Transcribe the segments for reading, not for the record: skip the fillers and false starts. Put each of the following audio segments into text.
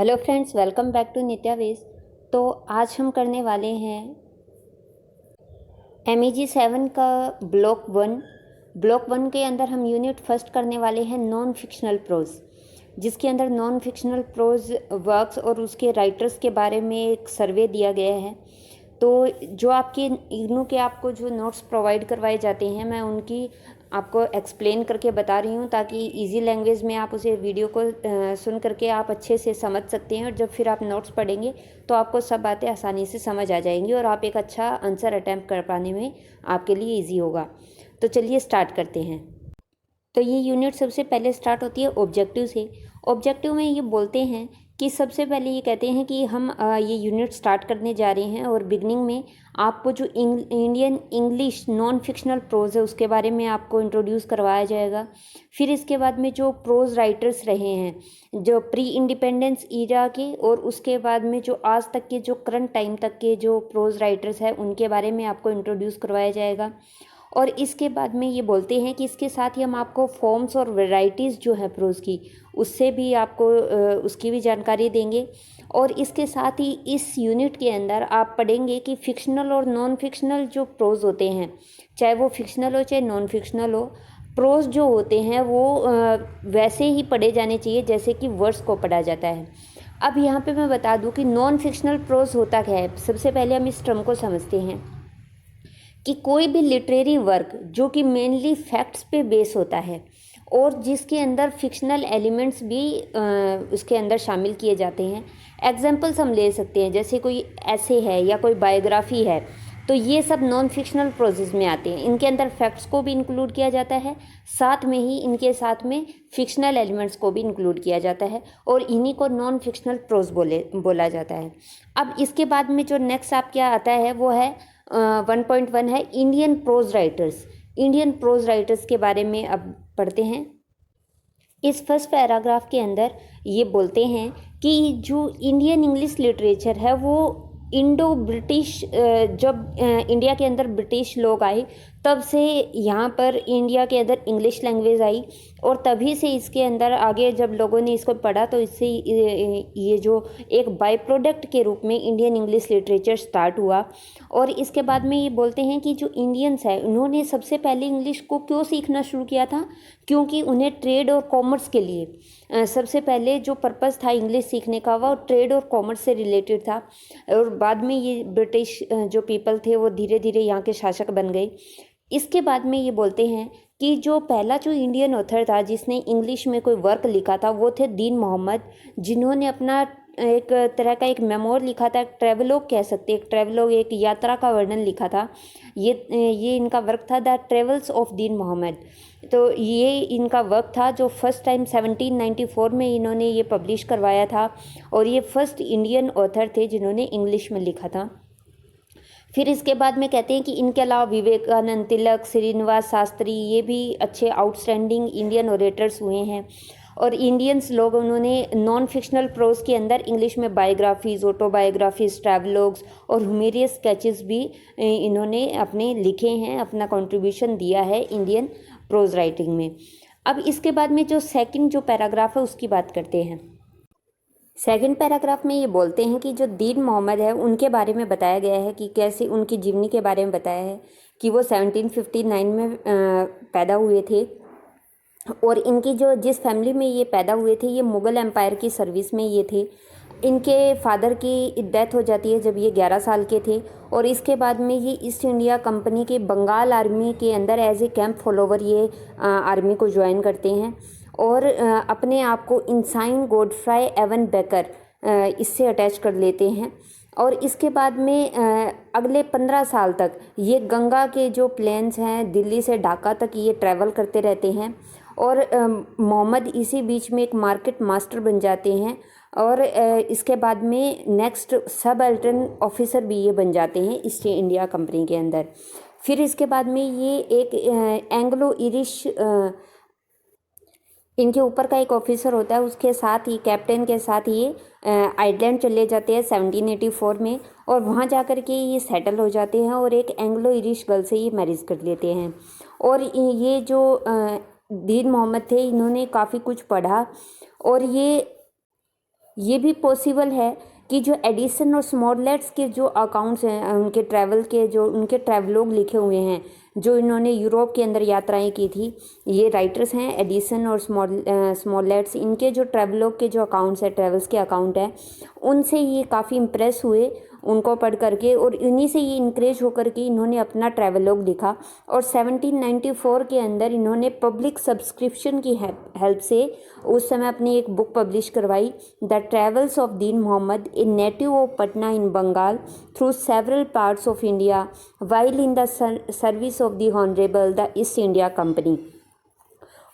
Hello friends, welcome back to Nitya veg. तो आज हम करने वाले हैं MEG 7 का ब्लॉक वन के अंदर हम यूनिट फर्स्ट करने वाले हैं नॉन फिक्शनल प्रोज, जिसके अंदर नॉन फिक्शनल प्रोज वर्क्स और उसके राइटर्स के बारे में एक सर्वे दिया गया है। तो जो आपके इग्नू के आपको जो नोट्स प्रोवाइड करवाए जाते हैं, मैं उनकी आपको एक्सप्लेन करके बता रही हूँ ताकि इजी लैंग्वेज में आप उसे वीडियो को सुन करके आप अच्छे से समझ सकते हैं, और जब फिर आप नोट्स पढ़ेंगे तो आपको सब बातें आसानी से समझ आ जाएंगी और आप एक अच्छा आंसर अटैम्प्ट कर पाने में आपके लिए ईजी होगा। तो चलिए स्टार्ट करते हैं। तो ये यूनिट सबसे पहले स्टार्ट होती है ऑब्जेक्टिव से। ऑब्जेक्टिव में ये बोलते हैं कि सबसे पहले ये कहते हैं कि हम ये यूनिट स्टार्ट करने जा रहे हैं और बिगनिंग में आपको जो Indian English non fictional prose है उसके बारे में आपको इंट्रोड्यूस करवाया जाएगा। फिर इसके बाद में जो प्रोज राइटर्स रहे हैं जो प्री इंडिपेंडेंस ईरा के, और उसके बाद में जो आज तक के जो करंट टाइम तक के जो प्रोज राइटर्स हैं उनके बारे में आपको इंट्रोड्यूस करवाया जाएगा। और इसके बाद में ये बोलते हैं कि इसके साथ ही हम आपको फॉर्म्स और वैरायटीज़ जो है प्रोज की उससे भी आपको उसकी भी जानकारी देंगे। और इसके साथ ही इस यूनिट के अंदर आप पढ़ेंगे कि फ़िक्शनल और नॉन फिक्शनल जो प्रोज होते हैं, चाहे वो फिक्शनल हो चाहे नॉन फिक्शनल हो, प्रोज जो होते हैं वो वैसे ही पढ़े जाने चाहिए जैसे कि वर्ड्स को पढ़ा जाता है। अब यहाँ पे मैं बता दूँ कि नॉन फिक्शनल प्रोज होता क्या है। सबसे पहले हम इस टर्म को समझते हैं कि कोई भी लिटरेरी वर्क जो कि मेनली फैक्ट्स पे बेस होता है और जिसके अंदर फिक्शनल एलिमेंट्स भी उसके अंदर शामिल किए जाते हैं। एग्जांपल्स हम ले सकते हैं, जैसे कोई ऐसे है या कोई बायोग्राफी है, तो ये सब नॉन फिक्शनल प्रोसेस में आते हैं। इनके अंदर फैक्ट्स को भी इंक्लूड किया जाता है, साथ में ही इनके साथ में फिक्शनल एलिमेंट्स को भी इंक्लूड किया जाता है, और इन्हीं को नॉन फिक्शनल प्रोज बोला जाता है। अब इसके बाद में जो नेक्स्ट आपके आता है वो है 1.1 है Indian prose writers. Indian prose writers के बारे में अब पढ़ते हैं। इस फर्स्ट पैराग्राफ के अंदर ये बोलते हैं कि जो इंडियन इंग्लिश लिटरेचर है वो इंडो ब्रिटिश, जब इंडिया के अंदर ब्रिटिश लोग आए तब से यहाँ पर इंडिया के अंदर इंग्लिश लैंग्वेज आई, और तभी से इसके अंदर आगे जब लोगों ने इसको पढ़ा तो इससे ये जो एक बाय प्रोडक्ट के रूप में इंडियन इंग्लिश लिटरेचर स्टार्ट हुआ। और इसके बाद में ये बोलते हैं कि जो इंडियंस है उन्होंने सबसे पहले इंग्लिश को क्यों सीखना शुरू किया था, क्योंकि उन्हें ट्रेड और कॉमर्स के लिए सबसे पहले जो पर्पज़ था इंग्लिश सीखने का वो ट्रेड और कॉमर्स से रिलेटेड था। और बाद में ये ब्रिटिश जो पीपल थे वो धीरे धीरे यहाँ के शासक बन गए। इसके बाद में ये बोलते हैं कि जो पहला जो इंडियन ऑथर था जिसने इंग्लिश में कोई वर्क लिखा था वो थे दीन मोहम्मद, जिन्होंने अपना एक तरह का एक मेमोर लिखा था, ट्रेवलॉग कह सकते हैं, एक ट्रेवलॉग, एक यात्रा का वर्णन लिखा था। ये इनका वर्क था the travels of Dean Mohammad. तो ये इनका वर्क था जो फर्स्ट टाइम 1794 में इन्होंने ये पब्लिश करवाया था, और ये फर्स्ट इंडियन ऑथर थे जिन्होंने इंग्लिश में लिखा था। फिर इसके बाद में कहते हैं कि इनके अलावा विवेकानंद, तिलक, श्रीनिवास शास्त्री, ये भी अच्छे आउटस्टैंडिंग इंडियन ओरेटर्स हुए हैं। और इंडियंस लोग उन्होंने नॉन फिक्शनल प्रोज के अंदर इंग्लिश में बायोग्राफीज, ऑटोबायोग्राफीज, ट्रैवलॉग्स और ह्यूमेरियस स्केचेस भी इन्होंने अपने लिखे हैं, अपना कंट्रीब्यूशन दिया है इंडियन प्रोज राइटिंग में। अब इसके बाद में जो सेकंड जो पैराग्राफ है उसकी बात करते हैं। सेकंड पैराग्राफ में ये बोलते हैं कि जो दीन मोहम्मद है उनके बारे में बताया गया है कि कैसे उनकी जीवनी के बारे में बताया है कि वो 1759 में पैदा हुए थे, और इनकी जो जिस फैमिली में ये पैदा हुए थे ये मुग़ल एम्पायर की सर्विस में ये थे। इनके फादर की डेथ हो जाती है जब ये 11 साल के थे, और इसके बाद में ये ईस्ट इंडिया कंपनी के बंगाल आर्मी के अंदर एज ए कैंप फॉलोवर ये आर्मी को ज्वाइन करते हैं, और अपने आप को इंसाइन गॉडफ्राई एवन बेकर इससे अटैच कर लेते हैं। और इसके बाद में अगले 15 साल तक ये गंगा के जो प्लेन्स हैं दिल्ली से ढाका तक ये ट्रैवल करते रहते हैं, और मोहम्मद इसी बीच में एक मार्केट मास्टर बन जाते हैं, और इसके बाद में नेक्स्ट सब एल्टन ऑफिसर भी ये बन जाते हैं ईस्ट इंडिया कंपनी के अंदर। फिर इसके बाद में ये एक एंग्लो इरिश इनके ऊपर का एक ऑफिसर होता है, उसके साथ ही कैप्टन के साथ ये आइलैंड चले जाते हैं 1784 में, और वहाँ जाकर के ये सेटल हो जाते हैं और एक एंग्लो इरिश गर्ल से ये मैरिज कर लेते हैं। और ये जो दीन मोहम्मद थे इन्होंने काफ़ी कुछ पढ़ा, और ये ये भी पॉसिबल है कि जो एडिसन और स्मॉलेट्स के जो अकाउंट्स हैं, उनके ट्रैवल के जो उनके ट्रैवलॉग लिखे हुए हैं, जो इन्होंने यूरोप के अंदर यात्राएं की थी, ये राइटर्स हैं एडिसन और स्मॉलेट्स, इनके जो ट्रैवलॉग के जो अकाउंट्स हैं, ट्रैवल्स के अकाउंट हैं, उनसे ये काफ़ी इम्प्रेस हुए उनको पढ़ करके, और इन्हीं से ये इंकरेज होकर के इन्होंने अपना ट्रैवलॉग लिखा। और 1794 के अंदर इन्होंने पब्लिक सब्सक्रिप्शन की हेल्प से उस समय अपनी एक बुक पब्लिश करवाई, the travels of Dean Mahomed, a native of Patna in Bengal through several parts of India while in the service of the honourable the East India Company.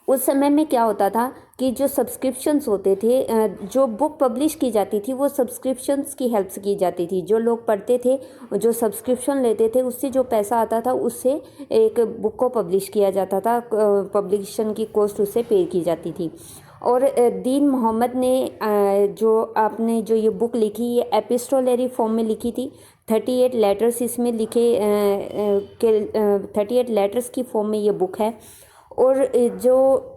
उस समय में क्या होता था कि जो सब्सक्रिप्शंस होते थे, जो बुक पब्लिश की जाती थी वो सब्सक्रिप्शंस की हेल्प से की जाती थी। जो लोग पढ़ते थे, जो सब्सक्रिप्शन लेते थे, उससे जो पैसा आता था उससे एक बुक को पब्लिश किया जाता था, पब्लिकेशन की कॉस्ट उससे पे की जाती थी। और दीन मोहम्मद ने जो आपने जो ये बुक लिखी, ये एपिस्टोलरी फॉर्म में लिखी थी। 38 लेटर्स इसमें लिखे 38 लेटर्स की फॉर्म में ये बुक है। और जो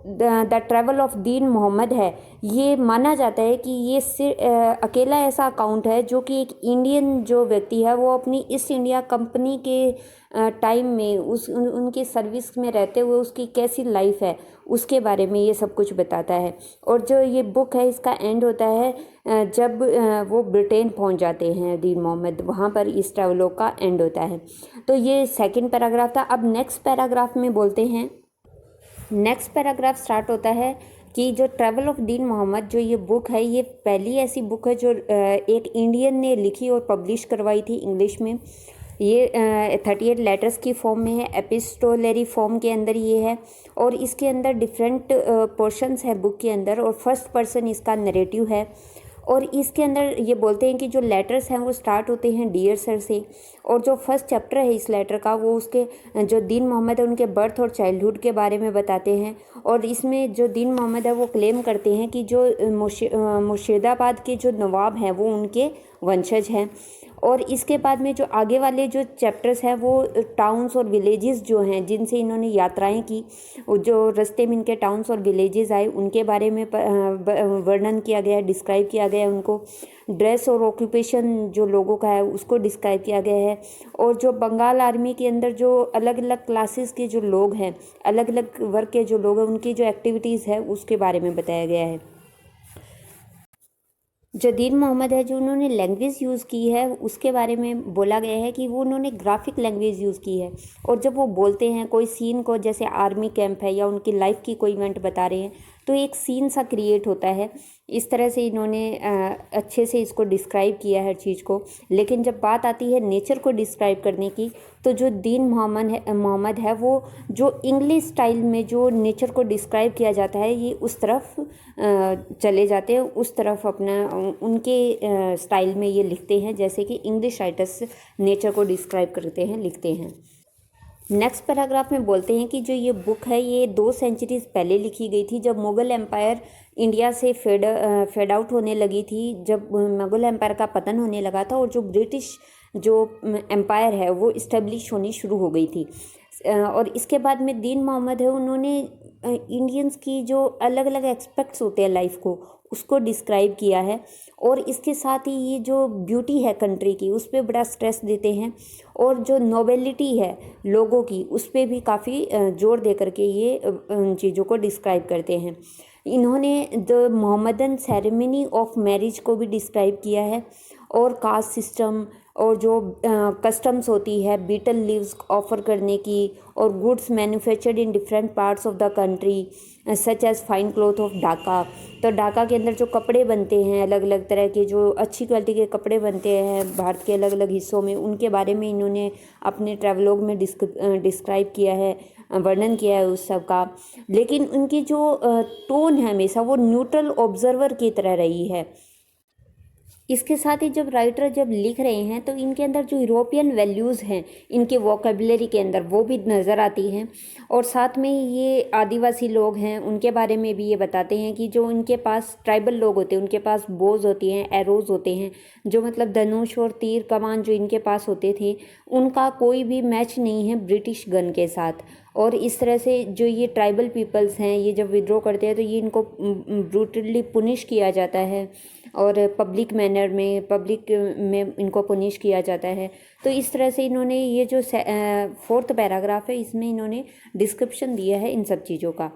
the travel of Dean Mohammad है, ये माना जाता है कि ये अकेला ऐसा अकाउंट है जो कि एक इंडियन जो व्यक्ति है वो अपनी ईस्ट इंडिया कंपनी के टाइम में उनके सर्विस में रहते हुए उसकी कैसी लाइफ है उसके बारे में ये सब कुछ बताता है। और जो ये बुक है इसका एंड होता है जब वो ब्रिटेन पहुंच जाते हैं दीन मोहम्मद, वहाँ पर इस ट्रैवलॉग का एंड होता है। तो ये सेकंड पैराग्राफ था। अब नेक्स्ट पैराग्राफ में बोलते हैं। नेक्स्ट पैराग्राफ स्टार्ट होता है कि जो ट्रैवल ऑफ दीन मोहम्मद, जो ये बुक है, ये पहली ऐसी बुक है जो एक इंडियन ने लिखी और पब्लिश करवाई थी इंग्लिश में। ये 38 लेटर्स की फॉर्म में है, एपिस्टोलरी फॉर्म के अंदर ये है, और इसके अंदर डिफरेंट पोर्शंस है बुक के अंदर, और फर्स्ट पर्सन इसका नरेटिव है। और इसके अंदर ये बोलते हैं कि जो लेटर्स हैं वो स्टार्ट होते हैं डियर सर से, और जो फर्स्ट चैप्टर है इस लेटर का वो उसके जो दीन मोहम्मद है उनके बर्थ और चाइल्डहुड के बारे में बताते हैं। और इसमें जो दीन मोहम्मद है वो क्लेम करते हैं कि जो मुर्शिदाबाद के जो नवाब हैं वो उनके वंशज हैं। और इसके बाद में जो आगे वाले जो चैप्टर्स हैं वो टाउन्स और विलेजेस जो हैं जिनसे इन्होंने यात्राएं की, जो रास्ते में इनके टाउन्स और विलेजेस आए उनके बारे में वर्णन किया गया है, डिस्क्राइब किया गया है उनको। ड्रेस और ऑक्यूपेशन जो लोगों का है उसको डिस्क्राइब किया गया है। और जो बंगाल आर्मी के अंदर जो अलग अलग क्लासेस के जो लोग हैं, अलग अलग वर्ग के जो लोग हैं, उनकी जो एक्टिविटीज़ है उसके बारे में बताया गया है। जो दीन मोहम्मद है, जो उन्होंने लैंग्वेज यूज़ की है उसके बारे में बोला गया है कि वो उन्होंने ग्राफिक लैंग्वेज यूज़ की है। और जब वो बोलते हैं कोई सीन को, जैसे आर्मी कैंप है या उनकी लाइफ की कोई इवेंट बता रहे हैं, तो एक सीन सा क्रिएट होता है। इस तरह से इन्होंने अच्छे से इसको डिस्क्राइब किया है हर चीज़ को। लेकिन जब बात आती है नेचर को डिस्क्राइब करने की, तो जो दीन मोहम्मद है वो जो इंग्लिश स्टाइल में जो नेचर को डिस्क्राइब किया जाता है, ये उस तरफ चले जाते हैं, उस तरफ अपना उनके स्टाइल में ये लिखते हैं जैसे कि इंग्लिश राइटर्स नेचर को डिस्क्राइब करते हैं, लिखते हैं। नेक्स्ट पैराग्राफ में बोलते हैं कि जो ये बुक है ये 2 सेंचुरीज़ पहले लिखी गई थी, जब मुग़ल एम्पायर इंडिया से फेड आउट होने लगी थी, जब मुग़ल एम्पायर का पतन होने लगा था और जो ब्रिटिश जो एम्पायर है वो इस्टेब्लिश होनी शुरू हो गई थी। और इसके बाद में दीन मोहम्मद है, उन्होंने इंडियंस की जो अलग अलग एस्पेक्ट्स होते हैं लाइफ को उसको डिस्क्राइब किया है। और इसके साथ ही ये जो ब्यूटी है कंट्री की उस पर बड़ा स्ट्रेस देते हैं, और जो नोबेलिटी है लोगों की उस पर भी काफ़ी जोर दे करके ये चीज़ों को डिस्क्राइब करते हैं। इन्होंने the Mohammedan ceremony of marriage को भी डिस्क्राइब किया है, और कास्ट सिस्टम और जो कस्टम्स होती है बीटल लीव्स ऑफ़र करने की, और goods manufactured in different parts of the country such as fine cloth of Dhaka. तो ढाका के अंदर जो कपड़े बनते हैं, अलग अलग तरह के जो अच्छी क्वालिटी के कपड़े बनते हैं भारत के अलग अलग हिस्सों में, उनके बारे में इन्होंने अपने ट्रैवलॉग में डिस्क्राइब किया है, वर्णन किया है उस सब का। लेकिन उनकी जो टोन है हमेशा वो न्यूट्रल ऑब्जर्वर की तरह रही है। इसके साथ ही जब राइटर जब लिख रहे हैं तो इनके अंदर जो यूरोपियन वैल्यूज़ हैं इनके वोकेबलरी के अंदर वो भी नज़र आती हैं। और साथ में ये आदिवासी लोग हैं उनके बारे में भी ये बताते हैं कि जो उनके पास ट्राइबल लोग होते हैं उनके पास बोज होती हैं, एरोज़ होते हैं, जो मतलब धनुष और तीर कमान जो इनके पास होते थे उनका कोई भी मैच नहीं है ब्रिटिश गन के साथ। और इस तरह से जो ये ट्राइबल पीपल्स हैं ये जब विद्रोह करते हैं तो ये इनको ब्रूटली पुनिश किया जाता है, और पब्लिक मैनर में, पब्लिक में इनको पनिश किया जाता है। तो इस तरह से इन्होंने ये जो 4th पैराग्राफ है इसमें इन्होंने डिस्क्रिप्शन दिया है इन सब चीज़ों का।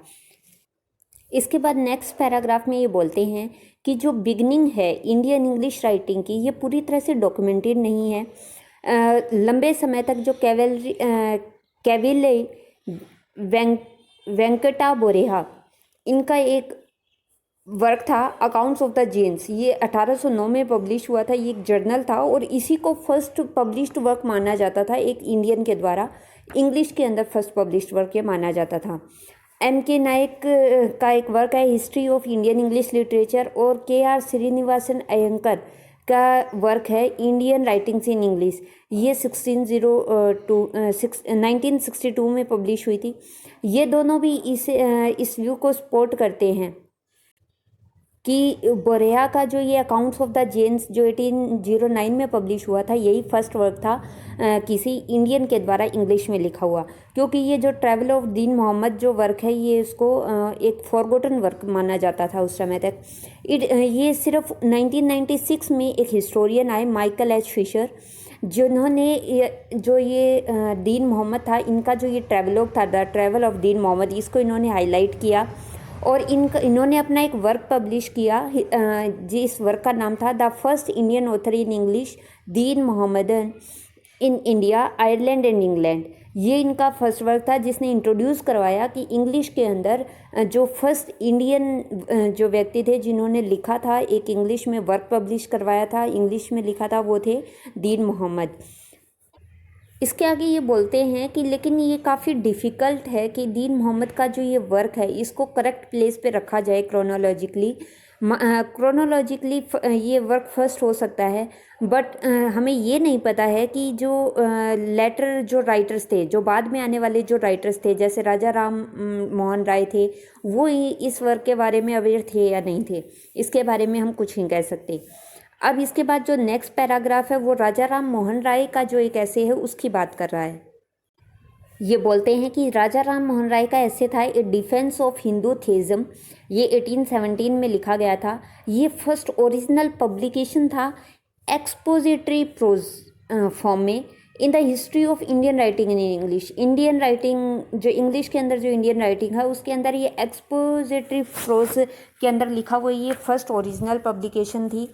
इसके बाद नेक्स्ट पैराग्राफ में ये बोलते हैं कि जो बिगनिंग है इंडियन इंग्लिश राइटिंग की, ये पूरी तरह से डॉक्यूमेंटेड नहीं है। लंबे समय तक जो कैविले वेंकटा बोरेहा, इनका एक वर्क था अकाउंट्स ऑफ द जेन्स, ये 1809 में पब्लिश हुआ था। ये एक जर्नल था और इसी को फर्स्ट पब्लिश्ड वर्क माना जाता था, एक इंडियन के द्वारा इंग्लिश के अंदर फर्स्ट पब्लिश्ड वर्क ये माना जाता था। M.K. नायक का एक वर्क है history of Indian English literature, और K.R. श्रीनिवासन अयंकर का वर्क है इंडियन राइटिंग्स इन इंग्लिश, ये 1962 में पब्लिश हुई थी। ये दोनों भी इस व्यू को सपोर्ट करते हैं कि बोरेहा का जो ये अकाउंट्स ऑफ द जेन्स जो 1809 में पब्लिश हुआ था, यही फर्स्ट वर्क था किसी इंडियन के द्वारा इंग्लिश में लिखा हुआ, क्योंकि ये जो ट्रैवल ऑफ दीन मोहम्मद जो वर्क है ये इसको एक फॉरगॉटन वर्क माना जाता था उस समय तक। ये सिर्फ 1996 में एक हिस्टोरियन आए माइकल एच फिशर, जिन्होंने ये दीन मोहम्मद था, इनका जो ये ट्रैवलॉग था the travel of Dean Mohammad, इसको इन्होंने हाईलाइट किया और इन्होंने अपना एक वर्क पब्लिश किया जिस वर्क का नाम था the first Indian author in English Dean Mahomed in India Ireland and England. ये इनका फर्स्ट वर्क था जिसने इंट्रोड्यूस करवाया कि इंग्लिश के अंदर जो फर्स्ट इंडियन जो व्यक्ति थे जिन्होंने लिखा था, एक इंग्लिश में वर्क पब्लिश करवाया था, इंग्लिश में लिखा था, वो थे दीन मोहम्मद। इसके आगे ये बोलते हैं कि लेकिन ये काफ़ी डिफ़िकल्ट है कि दीन मोहम्मद का जो ये वर्क है इसको करेक्ट प्लेस पे रखा जाए क्रोनोलॉजिकली ये वर्क फर्स्ट हो सकता है, बट हमें ये नहीं पता है कि जो लेटर जो राइटर्स थे, जो बाद में आने वाले जो राइटर्स थे जैसे राजा राम मोहन राय थे, वो इस वर्क के बारे में अवेयर थे या नहीं थे, इसके बारे में हम कुछ नहीं कह सकते। अब इसके बाद जो नेक्स्ट पैराग्राफ है वो राजा राम मोहन राय का जो एक ऐसे है उसकी बात कर रहा है। ये बोलते हैं कि राजा राम मोहन राय का ऐसे था ए डिफेंस ऑफ हिंदू थेज़म, ये 1817 में लिखा गया था। ये फर्स्ट ओरिजिनल पब्लिकेशन था एक्सपोजिटरी प्रोज फॉर्म में in the history of Indian writing in English. Indian writing जो इंग्लिश के अंदर जो इंडियन राइटिंग है उसके अंदर ये एक्सपोजिटरी प्रोज के अंदर लिखा हुआ ये फर्स्ट ओरिजिनल पब्लिकेशन थी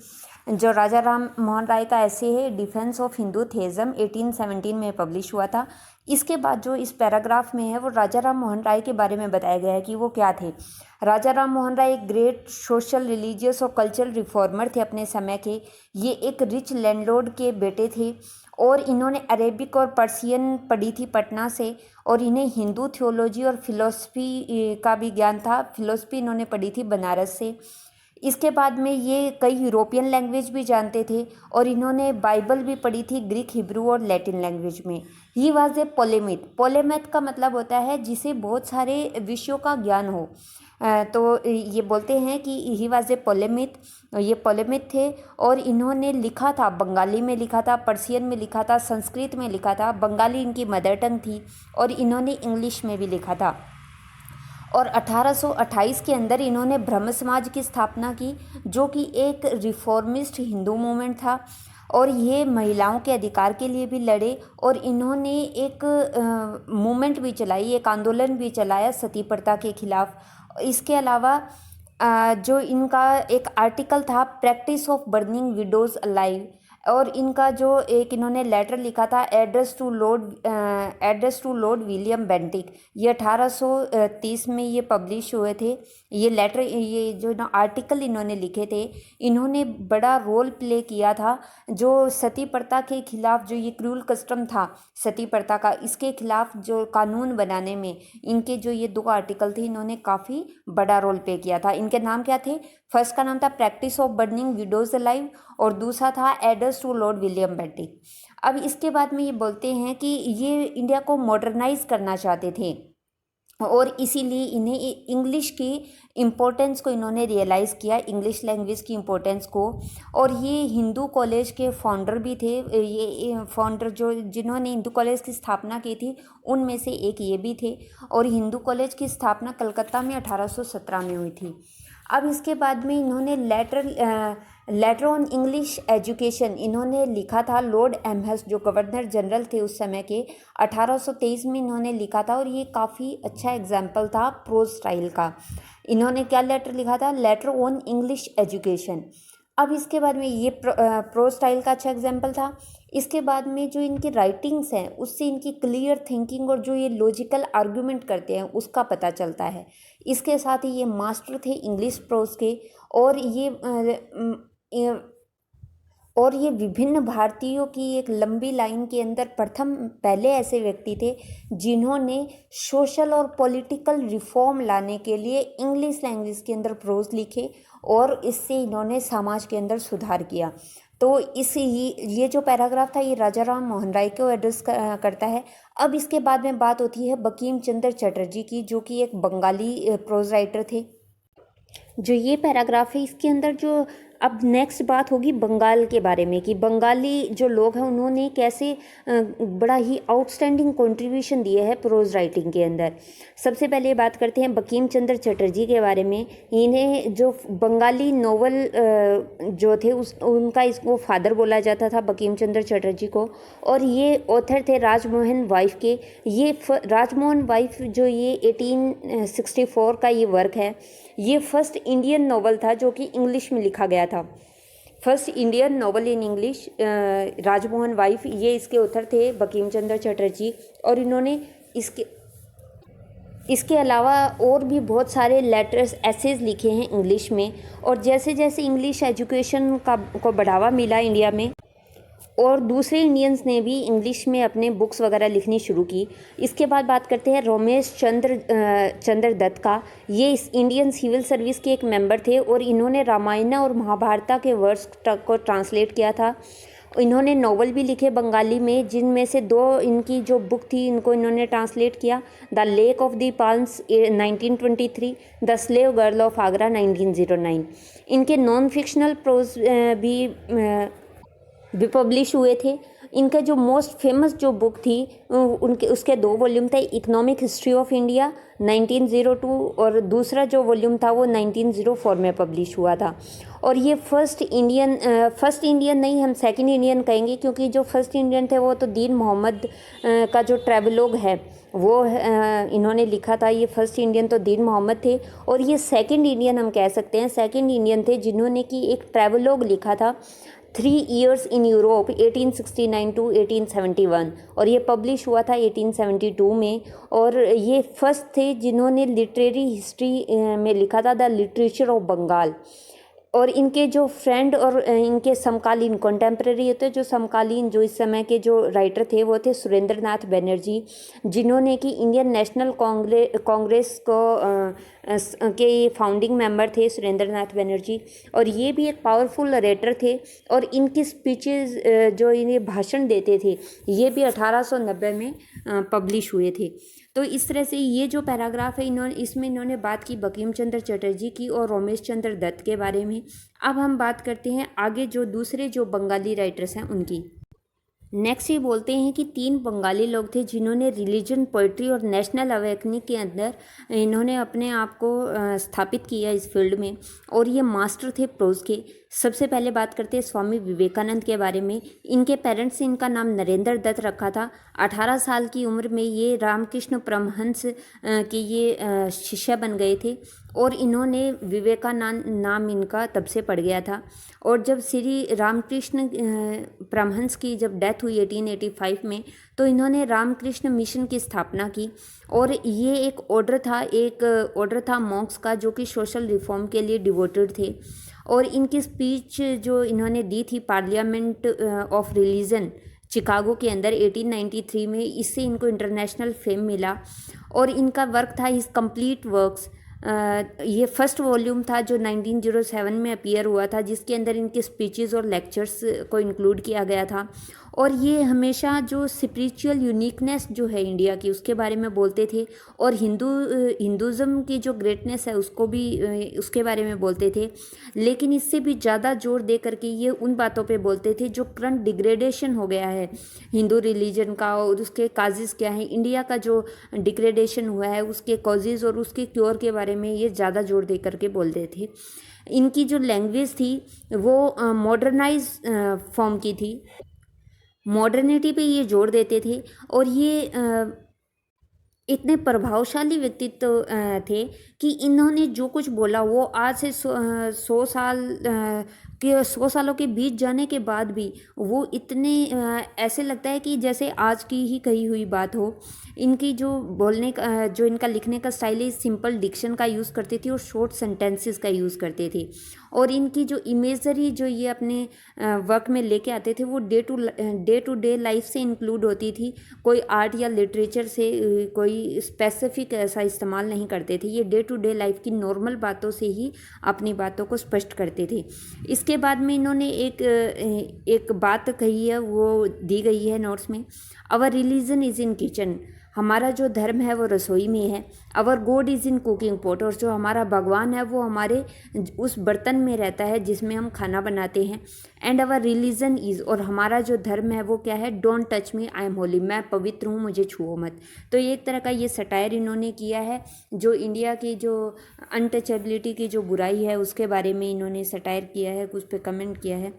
जो राजा राम मोहन राय का ऐसे है डिफेंस ऑफ हिंदू थेज़म 1817 में पब्लिश हुआ था। इसके बाद जो इस पैराग्राफ में है वो राजा राम मोहन राय के बारे में बताया गया है कि वो क्या थे। राजा राम मोहन राय एक ग्रेट सोशल, रिलीजियस और कल्चरल रिफॉर्मर थे अपने समय के। ये एक रिच लैंडलॉर्ड के बेटे थे और इन्होंने अरेबिक और पर्शियन पढ़ी थी पटना से, और इन्हें हिंदू थियोलॉजी और फिलोसफी का भी ज्ञान था। फिलोसफी इन्होंने पढ़ी थी बनारस से। इसके बाद में ये कई यूरोपियन लैंग्वेज भी जानते थे और इन्होंने बाइबल भी पढ़ी थी ग्रीक, हिब्रू और लैटिन लैंग्वेज में। He was a पोलेमिथ। पोलेमिथ का मतलब होता है जिसे बहुत सारे विषयों का ज्ञान हो। तो ये बोलते हैं कि ही वाज ए पोलेमिथ, ये पोलेमिथ थे और इन्होंने लिखा था, बंगाली में लिखा था, पर्शियन में लिखा था, संस्कृत में लिखा था, बंगाली इनकी मदर टंग थी, और इन्होंने इंग्लिश में भी लिखा था। और 1828 के अंदर इन्होंने ब्रह्म समाज की स्थापना की जो कि एक रिफॉर्मिस्ट हिंदू मूवमेंट था, और ये महिलाओं के अधिकार के लिए भी लड़े, और इन्होंने एक मूवमेंट भी चलाई, एक आंदोलन भी चलाया सती प्रथा के खिलाफ। इसके अलावा जो इनका एक आर्टिकल था practice of burning widows alive, और इनका जो एक इन्होंने लेटर लिखा था address to Lord William Bentinck, ये 1830 में ये पब्लिश हुए थे। ये लेटर, ये जो ना आर्टिकल इन्होंने लिखे थे, इन्होंने बड़ा रोल प्ले किया था जो सती प्रथा के खिलाफ, जो ये क्रूल कस्टम था सती प्रथा का, इसके खिलाफ जो कानून बनाने में इनके जो ये 2 आर्टिकल थे इन्होंने काफ़ी बड़ा रोल प्ले किया था। इनके नाम क्या थे? फर्स्ट का नाम था practice of burning widows alive और दूसरा था address to Lord William Bentinck. अब इसके बाद में ये बोलते हैं कि ये इंडिया को मॉडर्नाइज करना चाहते थे और इसीलिए इन्हें इंग्लिश की इम्पोर्टेंस को इन्होंने रियलाइज़ किया, इंग्लिश लैंग्वेज की इम्पोर्टेंस को। और ये हिंदू कॉलेज के फाउंडर भी थे। ये फाउंडर जो जिन्होंने हिंदू कॉलेज की स्थापना की थी उनमें से एक ये भी थे, और हिंदू कॉलेज की स्थापना कलकत्ता में 1817 में हुई थी। अब इसके बाद में इन्होंने लेटर ऑन इंग्लिश एजुकेशन इन्होंने लिखा था लॉर्ड एमहेस्ट जो गवर्नर जनरल थे उस समय के, 1823 में इन्होंने लिखा था। और ये काफ़ी अच्छा एग्जाम्पल था प्रोज स्टाइल का। इन्होंने क्या लेटर लिखा था? Later on English education. अब इसके बाद में ये प्रोज स्टाइल का अच्छा एग्जाम्पल था। इसके बाद में जो इनकी राइटिंग्स हैं उससे इनकी क्लियर थिंकिंग और जो ये लॉजिकल आर्गूमेंट करते हैं उसका पता चलता है। इसके साथ ही ये मास्टर थे इंग्लिश प्रोज के। और ये विभिन्न भारतीयों की एक लंबी लाइन के अंदर पहले ऐसे व्यक्ति थे जिन्होंने सोशल और पॉलिटिकल रिफॉर्म लाने के लिए इंग्लिश लैंग्वेज के अंदर प्रोज लिखे और इससे इन्होंने समाज के अंदर सुधार किया। तो ये जो पैराग्राफ था ये राजा राम मोहन राय को एड्रेस करता है। अब इसके बाद में बात होती है बंकिम चंद्र चटर्जी की, जो कि एक बंगाली प्रोज राइटर थे। जो ये पैराग्राफ है इसके अंदर जो अब नेक्स्ट बात होगी बंगाल के बारे में कि बंगाली जो लोग हैं उन्होंने कैसे बड़ा ही आउटस्टैंडिंग कंट्रीब्यूशन दिए है प्रोज राइटिंग के अंदर। सबसे पहले बात करते हैं बंकिम चंद्र चटर्जी के बारे में। इन्हें जो बंगाली नोवेल जो थे उनका इसको फादर बोला जाता था बंकिम चंद्र चटर्जी को। और ये ऑथर थे राजमोहन वाइफ के। ये राजमोहन वाइफ जो ये 1864 का ये वर्क है, ये फर्स्ट इंडियन नॉवल था जो कि इंग्लिश में लिखा गया था। First Indian novel in English, Rajmohan wife, ये इसके ऑथर थे बंकिम चंद्र चटर्जी। और इन्होंने इसके अलावा और भी बहुत सारे लेटर्स एसेज लिखे हैं इंग्लिश में। और जैसे जैसे इंग्लिश एजुकेशन को बढ़ावा मिला इंडिया में और दूसरे इंडियंस ने भी इंग्लिश में अपने बुक्स वगैरह लिखनी शुरू की। इसके बाद बात करते हैं रोमेश चंद्र दत्त का। ये इस इंडियन सिविल सर्विस के एक मेंबर थे और इन्होंने रामायण और महाभारत के वर्ड्स को ट्रांसलेट किया था। इन्होंने नॉवल भी लिखे बंगाली में, जिनमें से 2 इनकी जो बुक थी इनको इन्होंने ट्रांसलेट किया, the lake of the palms 1923, the slave girl of Agra 1909। इनके नॉन फिक्शनल प्रोज भी पब्लिश हुए थे। इनका जो मोस्ट फेमस जो बुक थी उसके 2 वॉल्यूम थे, इकोनॉमिक हिस्ट्री ऑफ इंडिया 1902 और दूसरा जो वॉल्यूम था वो 1904 में पब्लिश हुआ था। और ये फर्स्ट इंडियन नहीं, हम सेकंड इंडियन कहेंगे, क्योंकि जो फर्स्ट इंडियन थे वो तो दीन मोहम्मद का जो ट्रेवलॉग है वो इन्होंने लिखा था। ये फर्स्ट इंडियन तो दीन मोहम्मद थे और ये सेकंड इंडियन हम कह सकते हैं, सेकंड इंडियन थे जिन्होंने कि एक ट्रेवलॉग लिखा था 3 Years in Europe 1869 to 1871 और ये पब्लिश हुआ था 1872 में। और ये फर्स्ट थे जिन्होंने लिटरेरी हिस्ट्री में लिखा था द लिटरेचर ऑफ बंगाल। और इनके जो फ्रेंड और इनके समकालीन कंटेम्प्रेरी होते जो समकालीन जो इस समय के जो राइटर थे वो थे सुरेंद्र नाथ बनर्जी, जिन्होंने कि इंडियन नेशनल कांग्रेस को के फाउंडिंग मेंबर थे सुरेंद्र नाथ बनर्जी। और ये भी एक पावरफुल नरेटर थे और इनकी स्पीचेस जो इन्हें भाषण देते थे ये भी 1890 में पब्लिश हुए थे। तो इस तरह से ये जो पैराग्राफ है इसमें इन्होंने बात की बंकिम चंद्र चटर्जी की और रोमेश चंद्र दत्त के बारे में। अब हम बात करते हैं आगे जो दूसरे जो बंगाली राइटर्स हैं उनकी। नेक्स्ट ये बोलते हैं कि 3 बंगाली लोग थे जिन्होंने रिलीजन, पोइट्री और नेशनल अवेकनिंग के अंदर इन्होंने अपने आप को स्थापित किया इस फील्ड में और ये मास्टर थे प्रोज के। सबसे पहले बात करते हैं स्वामी विवेकानंद के बारे में। इनके पेरेंट्स ने इनका नाम नरेंद्र दत्त रखा था। 18 साल की उम्र में ये रामकृष्ण परमहंस के ये शिष्य बन गए थे और इन्होंने विवेकानंद नाम इनका तब से पड़ गया था। और जब श्री रामकृष्ण परमहंस की जब डेथ हुई 1885 में तो इन्होंने रामकृष्ण मिशन की स्थापना की और ये एक ऑर्डर था मॉन्क्स का जो कि सोशल रिफॉर्म के लिए डिवोटेड थे। और इनकी स्पीच जो इन्होंने दी थी पार्लियामेंट ऑफ रिलीजन चिकागो के अंदर 1893 में, इससे इनको इंटरनेशनल फेम मिला। और इनका वर्क था हिज कंप्लीट वर्क्स, ये फर्स्ट वॉल्यूम था जो 1907 में अपीयर हुआ था, जिसके अंदर इनके स्पीचेस और लेक्चर्स को इंक्लूड किया गया था। और ये हमेशा जो स्पिरिचुअल यूनिकनेस जो है इंडिया की उसके बारे में बोलते थे, और हिंदुज़म की जो ग्रेटनेस है उसको भी उसके बारे में बोलते थे। लेकिन इससे भी ज़्यादा जोर दे करके ये उन बातों पे बोलते थे जो करंट डिग्रेडेशन हो गया है हिंदू रिलीजन का, और उसके काजेज़ क्या हैं, इंडिया का जो डिग्रेडेशन हुआ है उसके कॉजेज़ और उसके क्योर के बारे में ये ज़्यादा जोर दे करके बोलते थे। इनकी जो लैंग्वेज थी वो मॉडर्नाइज फॉर्म की थी, मॉडर्निटी पे ये जोर देते थे। और ये इतने प्रभावशाली व्यक्तित्व थे कि इन्होंने जो कुछ बोला वो आज से 100 सालों के बीत जाने के बाद भी वो इतने ऐसे लगता है कि जैसे आज की ही कही हुई बात हो। इनकी जो बोलने का जो इनका लिखने का स्टाइल है, सिंपल डिक्शन का यूज़ करते थे और शॉर्ट सेंटेंसेस का यूज़ करते थे। और इनकी जो इमेजरी जो ये अपने वर्क में लेके आते थे वो डे टू डे लाइफ से इंक्लूड होती थी। कोई आर्ट या लिटरेचर से कोई स्पेसिफिक ऐसा इस्तेमाल नहीं करते थे, ये डे टू डे लाइफ की नॉर्मल बातों से ही अपनी बातों को स्पष्ट करते थे। इसके बाद में इन्होंने एक बात कही है, वो दी गई है नोट्स में, our religion is in kitchen, हमारा जो धर्म है वो रसोई में है। Our god is in cooking pot, और जो हमारा भगवान है वो हमारे उस बर्तन में रहता है जिसमें हम खाना बनाते हैं। एंड आवर रिलीजन इज़, और हमारा जो धर्म है वो क्या है, don't touch me I am Holi, मैं पवित्र हूँ मुझे छुओ मत। तो ये एक तरह का ये सटायर इन्होंने किया है, जो इंडिया की जो अनटचेबिलिटी की जो बुराई है उसके बारे में इन्होंने सटायर किया है, उस पर कमेंट किया है।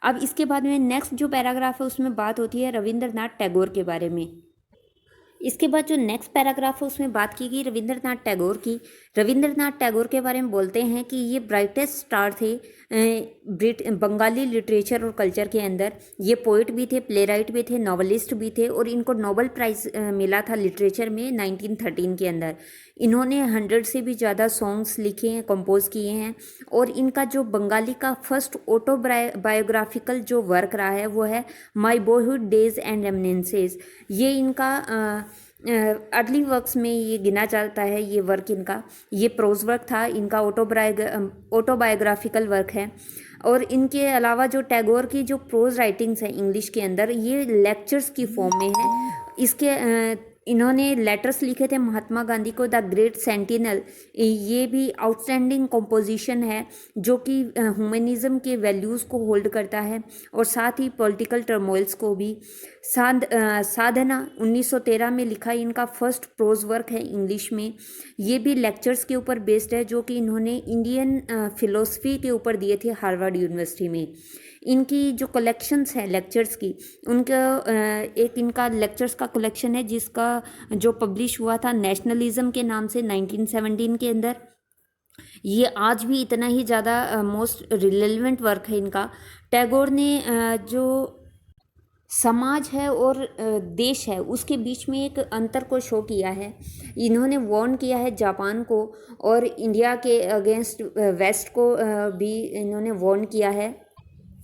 अब इसके बाद में नेक्स्ट जो पैराग्राफ है उसमें बात होती है रविंद्रनाथ टैगोर के बारे में। इसके बाद जो नेक्स्ट पैराग्राफ है उसमें बात की गई रविंद्रनाथ टैगोर की। रविंद्रनाथ टैगोर के बारे में बोलते हैं कि ये ब्राइटेस्ट स्टार थे बंगाली लिटरेचर और कल्चर के अंदर। ये पोइट भी थे, प्लेराइट भी थे, नॉवलिस्ट भी थे, और इनको नोबेल प्राइज़ मिला था लिटरेचर में 1913 के अंदर। इन्होंने 100 से भी ज़्यादा सॉन्ग्स लिखे हैं, कंपोज किए हैं। और इनका जो बंगाली का फर्स्ट ऑटोबायोग्राफिकल जो वर्क रहा है वो है माई बॉयहुड डेज एंड रेमिनिसेंसेस। ये इनका अर्ली वर्क्स में ये गिना जाता है। ये वर्क इनका ये प्रोज वर्क था, इनका ऑटोबायोग्राफिकल वर्क है। और इनके अलावा जो टैगोर की जो प्रोज राइटिंग्स हैं इंग्लिश के अंदर, ये लेक्चर्स की फॉर्म में है। इसके इन्होंने लेटर्स लिखे थे महात्मा गांधी को, द ग्रेट सेंटिनल, ये भी आउटस्टैंडिंग कंपोजिशन है जो कि ह्यूमनिज्म के वैल्यूज़ को होल्ड करता है, और साथ ही पॉलिटिकल टर्मोइल्स को भी। साधना 1913 में लिखा इनका फर्स्ट प्रोज वर्क है इंग्लिश में। ये भी लेक्चर्स के ऊपर बेस्ड है जो कि इन्होंने इंडियन फिलोसफी के ऊपर दिए थे हार्वर्ड यूनिवर्सिटी में। इनकी जो कलेक्शंस हैं लेक्चर्स की, उनका एक इनका लेक्चर्स का कलेक्शन है जिसका जो पब्लिश हुआ था नेशनलिज्म के नाम से 1917 के अंदर। ये आज भी इतना ही ज़्यादा मोस्ट रिलेवेंट वर्क है इनका। टैगोर ने जो समाज है और देश है उसके बीच में एक अंतर को शो किया है। इन्होंने वार्न किया है जापान को, और इंडिया के अगेंस्ट वेस्ट को भी इन्होंने वार्न किया है।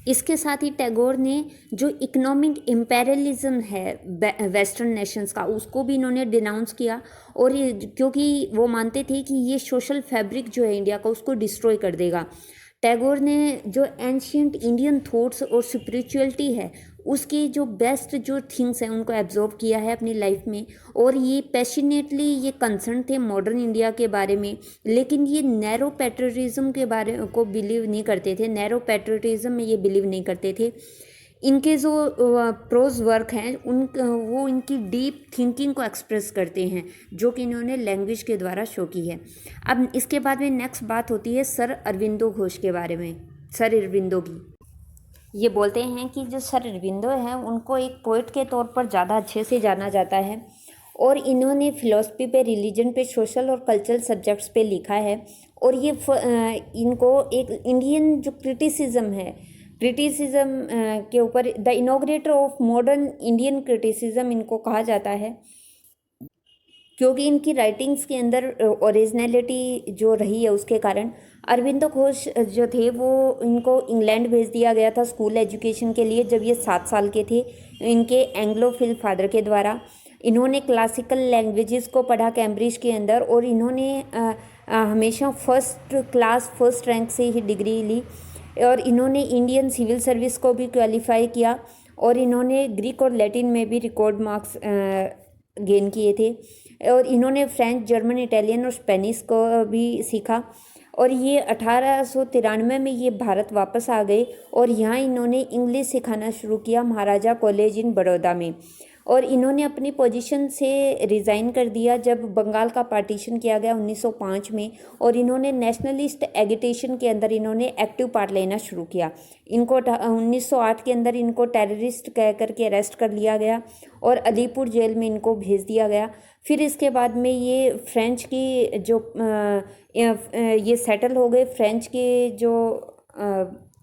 इसके साथ ही टैगोर ने जो इकोनॉमिक इम्पेरियलिज्म है वेस्टर्न नेशंस का, उसको भी इन्होंने डिनाउंस किया। और ये क्योंकि वो मानते थे कि ये सोशल फैब्रिक जो है इंडिया का उसको डिस्ट्रॉय कर देगा। टैगोर ने जो एंशियंट इंडियन थॉट्स और स्पिरिचुअलिटी है उसकी जो बेस्ट जो थिंग्स हैं उनको एब्जॉर्ब किया है अपनी लाइफ में। और ये पैशनेटली ये कंसर्न थे मॉडर्न इंडिया के बारे में, लेकिन ये नैरो पैट्रियटिज्म के बारे को बिलीव नहीं करते थे, नैरो पैट्रियटिज्म में ये बिलीव नहीं करते थे। इनके जो प्रोज वर्क हैं वो इनकी डीप थिंकिंग को एक्सप्रेस करते हैं जो कि इन्होंने लैंग्वेज के द्वारा शो की है। अब इसके बाद में नेक्स्ट बात होती है सर अरविंदो घोष के बारे में। सर अरविंदो की ये बोलते हैं कि जो सर अरविंदो हैं उनको एक पोइट के तौर पर ज़्यादा अच्छे से जाना जाता है, और इन्होंने फ़िलोसफी पे, रिलीजन पे, सोशल और कल्चरल सब्जेक्ट्स पे लिखा है। और ये इनको एक इंडियन जो क्रिटिसिज्म है, क्रिटिसिज्म के ऊपर the inaugurator of modern Indian criticism इनको कहा जाता है, क्योंकि इनकी राइटिंग्स के अंदर ओरिजिनलिटी जो रही है उसके कारण। अरविंदो घोष जो थे वो इनको इंग्लैंड भेज दिया गया था स्कूल एजुकेशन के लिए जब ये 7 साल के थे, इनके एंग्लोफिल फादर के द्वारा। इन्होंने क्लासिकल लैंग्वेजेस को पढ़ा कैम्ब्रिज के अंदर, और इन्होंने हमेशा फर्स्ट रैंक से ही डिग्री ली। और इन्होंने इंडियन सिविल सर्विस को भी क्वालिफाई किया, और इन्होंने ग्रीक और लैटिन में भी रिकॉर्ड मार्क्स गेन किए थे। और इन्होंने फ्रेंच, जर्मन, इटालियन और स्पेनिश को भी सीखा। और ये 1893 में ये भारत वापस आ गए और यहाँ इन्होंने इंग्लिश सिखाना शुरू किया महाराजा कॉलेज इन बड़ौदा में। और इन्होंने अपनी पोजीशन से रिज़ाइन कर दिया जब बंगाल का पार्टीशन किया गया 1905 में। और इन्होंने नेशनलिस्ट एगिटेशन के अंदर इन्होंने एक्टिव पार्ट लेना शुरू किया। इनको 1908 के अंदर इनको टेररिस्ट कह करके अरेस्ट कर लिया गया और अलीपुर जेल में इनको भेज दिया गया। फिर इसके बाद में ये फ्रेंच की जो ये सेटल हो गए फ्रेंच के जो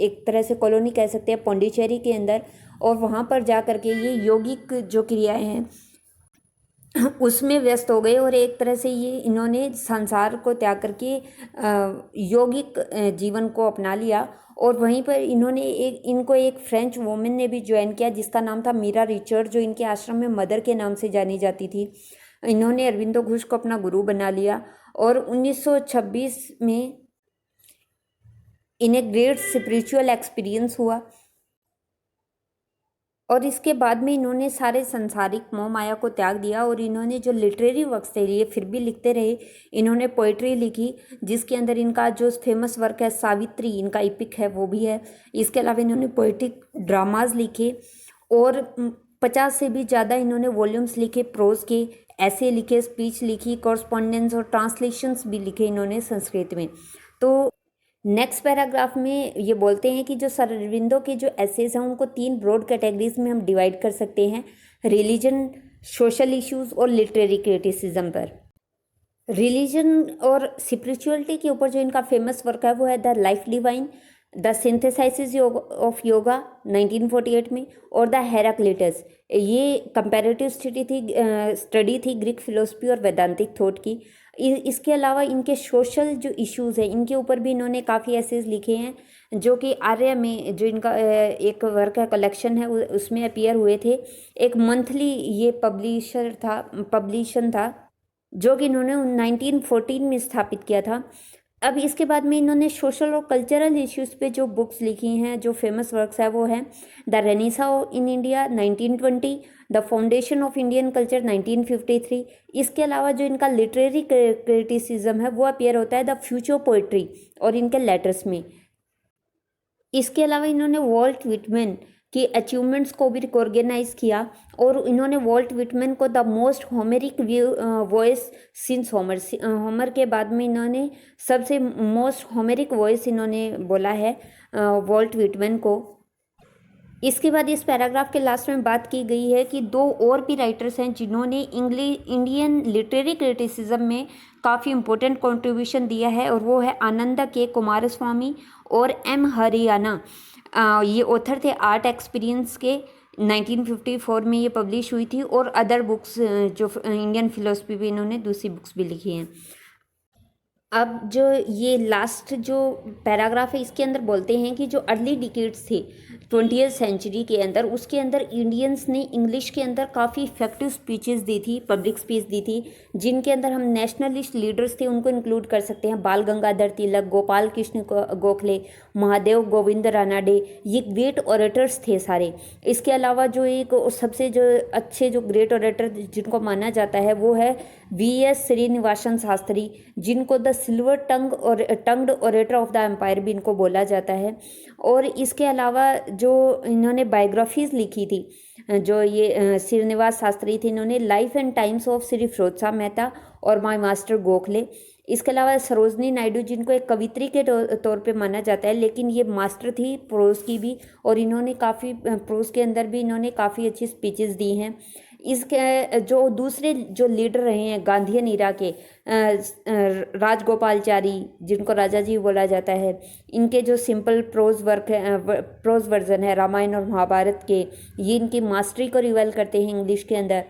एक तरह से कॉलोनी कह सकते हैं पौंडीचेरी के अंदर। और वहाँ पर जा कर के ये यौगिक जो क्रियाएं हैं उसमें व्यस्त हो गए और एक तरह से ये इन्होंने संसार को त्याग करके यौगिक जीवन को अपना लिया। और वहीं पर इनको एक फ्रेंच वुमेन ने भी ज्वाइन किया जिसका नाम था मीरा रिचर्ड, जो इनके आश्रम में मदर के नाम से जानी जाती थी। इन्होंने अरविंदो घोष को अपना गुरु बना लिया और 1926 में इन्हें ग्रेट स्पिरिचुअल एक्सपीरियंस हुआ। और इसके बाद में इन्होंने सारे संसारिक मोह माया को त्याग दिया और इन्होंने जो लिटरेरी वर्क्स थे ये फिर भी लिखते रहे। इन्होंने पोइट्री लिखी जिसके अंदर इनका जो फेमस वर्क है सावित्री, इनका इपिक है वो भी है। इसके अलावा इन्होंने पोइटिक ड्रामाज लिखे और 50 से भी ज़्यादा इन्होंने वॉल्यूम्स लिखे प्रोज के, ऐसे लिखे, स्पीच लिखी, कॉरस्पॉन्डेंस और ट्रांसलेशंस भी लिखे इन्होंने संस्कृत में। तो नेक्स्ट पैराग्राफ में ये बोलते हैं कि जो सर अरविंदो के जो एसेज हैं उनको 3 ब्रॉड कैटेगरीज में हम डिवाइड कर सकते हैं, रिलीजन, सोशल इश्यूज और लिटरेरी क्रिटिसिज्म पर। रिलीजन और स्पिरिचुअलिटी के ऊपर जो इनका फेमस वर्क है वो है the life divine, the synthesis of yoga 1948 में, और द हेराक्लिटस, ये कंपैरेटिव स्टडी थी ग्रीक फिलोसफी और वैदांतिक थॉट की। इसके अलावा इनके सोशल जो इश्यूज़ हैं इनके ऊपर भी इन्होंने काफ़ी एसेज लिखे हैं जो कि आर्य में जो इनका एक वर्क है कलेक्शन है उसमें अपीयर हुए थे। एक मंथली ये पब्लिशन था जो कि इन्होंने 1914 में स्थापित किया था। अब इसके बाद में इन्होंने सोशल और कल्चरल इश्यूज़ पे जो बुक्स लिखी हैं, जो फेमस वर्क्स है वो है the Renaissance in India 1920, the foundation of Indian culture 1953। इसके अलावा जो इनका लिटरेरी क्रिटिसिज्म है वो अपीयर होता है द फ्यूचर पोइट्री और इनके लेटर्स में। इसके अलावा इन्होंने वॉल्ट विटमैन की अचीवमेंट्स को भी रिकॉग्नाइज किया और इन्होंने वॉल्ट विटमैन को the most Homeric voice since Homer के बाद में इन्होंने सबसे मोस्ट होमेरिक वॉइस इन्होंने बोला है वॉल्ट विटमैन को। इसके बाद इस पैराग्राफ के लास्ट में बात की गई है कि 2 और भी राइटर्स हैं जिन्होंने इंडियन लिटरेरी क्रिटिसिज्म में काफ़ी इम्पोर्टेंट कंट्रीब्यूशन दिया है और वो है आनंद के कुमारस्वामी और एम हरियाणा। ये ऑथर थे आर्ट एक्सपीरियंस के, 1954 में ये पब्लिश हुई थी। और अदर बुक्स जो इंडियन फिलोसफी पे इन्होंने दूसरी बुक्स भी लिखी हैं। अब जो ये लास्ट जो पैराग्राफ है इसके अंदर बोलते हैं कि जो अर्ली डिकेड्स थे 20वीं सेंचुरी के अंदर, उसके अंदर इंडियंस ने इंग्लिश के अंदर काफ़ी इफेक्टिव स्पीचेस दी थी, पब्लिक स्पीच दी थी, जिनके अंदर हम नेशनलिस्ट लीडर्स थे उनको इंक्लूड कर सकते हैं। बाल गंगाधर तिलक, गोपाल कृष्ण गोखले, महादेव गोविंद रानाडे, ये ग्रेट ऑरेटर्स थे सारे। इसके अलावा जो एक सबसे जो अच्छे जो ग्रेट ऑरेटर जिनको माना जाता है वो है वीएस श्रीनिवासन शास्त्री, जिनको the silver tongued orator of the empire भी इनको बोला जाता है। और इसके अलावा जो इन्होंने बायोग्राफीज़ लिखी थी, जो ये श्रीनिवास शास्त्री थे, इन्होंने life and times of Shri Firoz Mehta और माय मास्टर गोखले। इसके अलावा सरोजनी नायडू, जिनको एक कवित्री के तौर पे माना जाता है, लेकिन ये मास्टर थी प्रोज की भी और इन्होंने काफ़ी प्रोज के अंदर भी इन्होंने काफ़ी अच्छी स्पीचेस दी हैं। इसके जो दूसरे जो लीडर रहे हैं गांधीयन इरा के, राजगोपालचारी जिनको राजा जी बोला जाता है, इनके जो सिंपल प्रोज वर्क है, प्रोज वर्जन है रामायण और महाभारत के, ये इनकी मास्टरी को रिवेल करते हैं इंग्लिश के अंदर।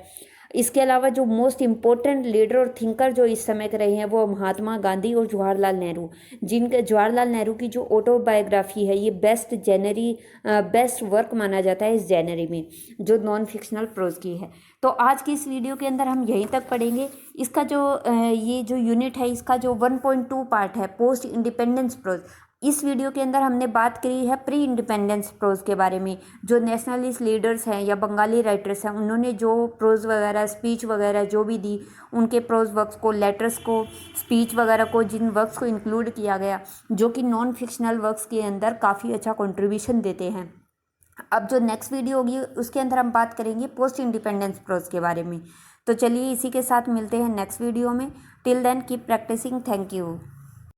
इसके अलावा जो मोस्ट इम्पोर्टेंट लीडर और थिंकर जो इस समय के रहे हैं वो महात्मा गांधी और जवाहरलाल नेहरू, जिनके जवाहरलाल नेहरू की जो ऑटोबायोग्राफी है ये बेस्ट वर्क माना जाता है इस जनरी में, जो नॉन फिक्शनल प्रोज की है। तो आज की इस वीडियो के अंदर हम यहीं तक पढ़ेंगे। इसका जो ये जो यूनिट है इसका जो 1.2 पार्ट है पोस्ट इंडिपेंडेंस प्रोज, इस वीडियो के अंदर हमने बात करी है प्री इंडिपेंडेंस प्रोज के बारे में। जो नेशनलिस्ट लीडर्स हैं या बंगाली राइटर्स हैं, उन्होंने जो प्रोज वगैरह, स्पीच वगैरह जो भी दी, उनके प्रोज वर्क्स को, लेटर्स को, स्पीच वगैरह को, जिन वर्क्स को इंक्लूड किया गया, जो कि नॉन फिक्शनल वर्क्स के अंदर काफ़ी अच्छा कंट्रीब्यूशन देते हैं। अब जो नेक्स्ट वीडियो होगी उसके अंदर हम बात करेंगे पोस्ट इंडिपेंडेंस प्रोज के बारे में। तो चलिए इसी के साथ मिलते हैं नेक्स्ट वीडियो में। Till then keep practicing. Thank you.